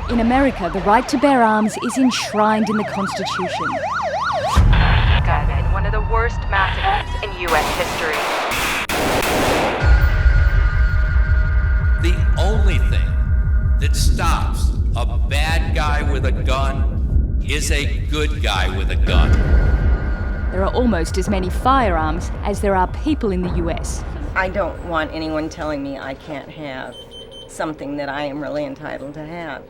In America, the right to bear arms is enshrined in the Constitution. In one of the worst massacres in U.S. history. The only thing that stops a bad guy with a gun is a good guy with a gun. There are almost as many firearms as there are people in the US. I don't want anyone telling me I can't have something that I am really entitled to have.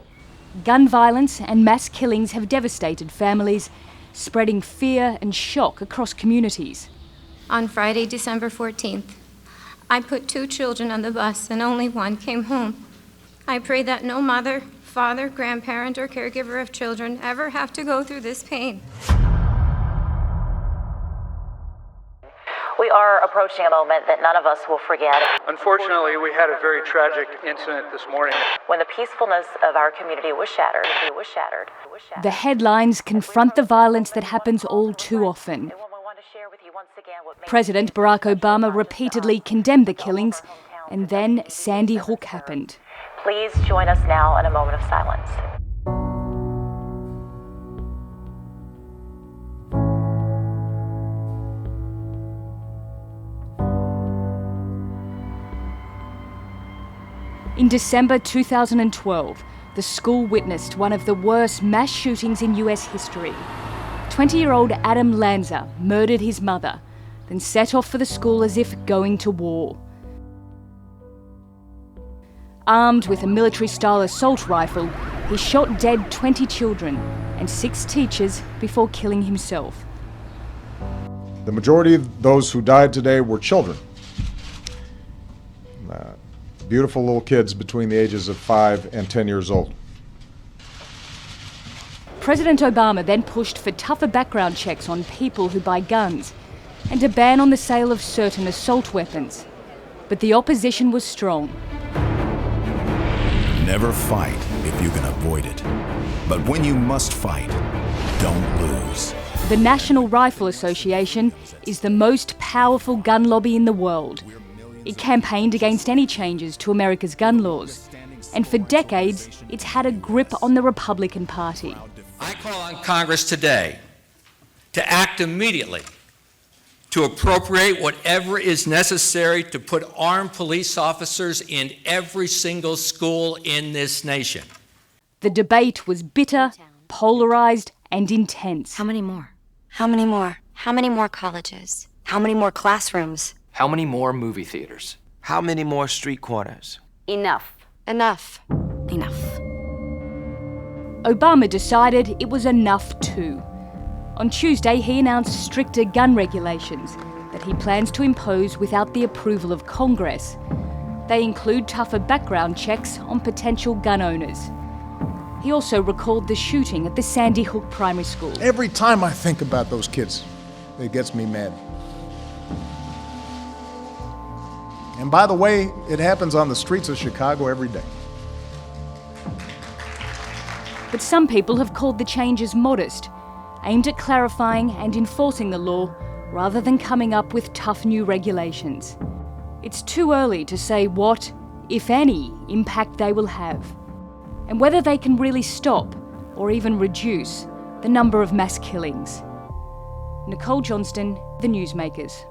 Gun violence and mass killings have devastated families, spreading fear and shock across communities. On Friday, December 14th, I put 2 children on the bus and only one came home. I pray that no mother, father, grandparent, or caregiver of children ever have to go through this pain. We are approaching a moment that none of us will forget. Unfortunately, we had a very tragic incident this morning. When the peacefulness of our community was shattered. The headlines confront the violence that happens all too often. President Barack Obama repeatedly condemned the killings, and then Sandy Hook happened. Please join us now in a moment of silence. In December 2012, the school witnessed one of the worst mass shootings in US history. 20-year-old Adam Lanza murdered his mother, then set off for the school as if going to war. Armed with a military-style assault rifle, he shot dead 20 children and 6 teachers before killing himself. The majority of those who died today were children. Beautiful little kids between the ages of 5 and 10 years old. President Obama then pushed for tougher background checks on people who buy guns and a ban on the sale of certain assault weapons. But the opposition was strong. Never fight if you can avoid it. But when you must fight, don't lose. The National Rifle Association is the most powerful gun lobby in the world. It campaigned against any changes to America's gun laws. And for decades, it's had a grip on the Republican Party. I call on Congress today to act immediately to appropriate whatever is necessary to put armed police officers in every single school in this nation. The debate was bitter, polarized, and intense. How many more? How many more? How many more colleges? How many more classrooms? How many more movie theaters? How many more street corners? Enough. Enough. Enough. Obama decided it was enough too. On Tuesday, he announced stricter gun regulations that he plans to impose without the approval of Congress. They include tougher background checks on potential gun owners. He also recalled the shooting at the Sandy Hook Primary School. Every time I think about those kids, it gets me mad. And by the way, it happens on the streets of Chicago every day. But some people have called the changes modest, aimed at clarifying and enforcing the law rather than coming up with tough new regulations. It's too early to say what, if any, impact they will have, and whether they can really stop or even reduce the number of mass killings. Nicole Johnston, The Newsmakers.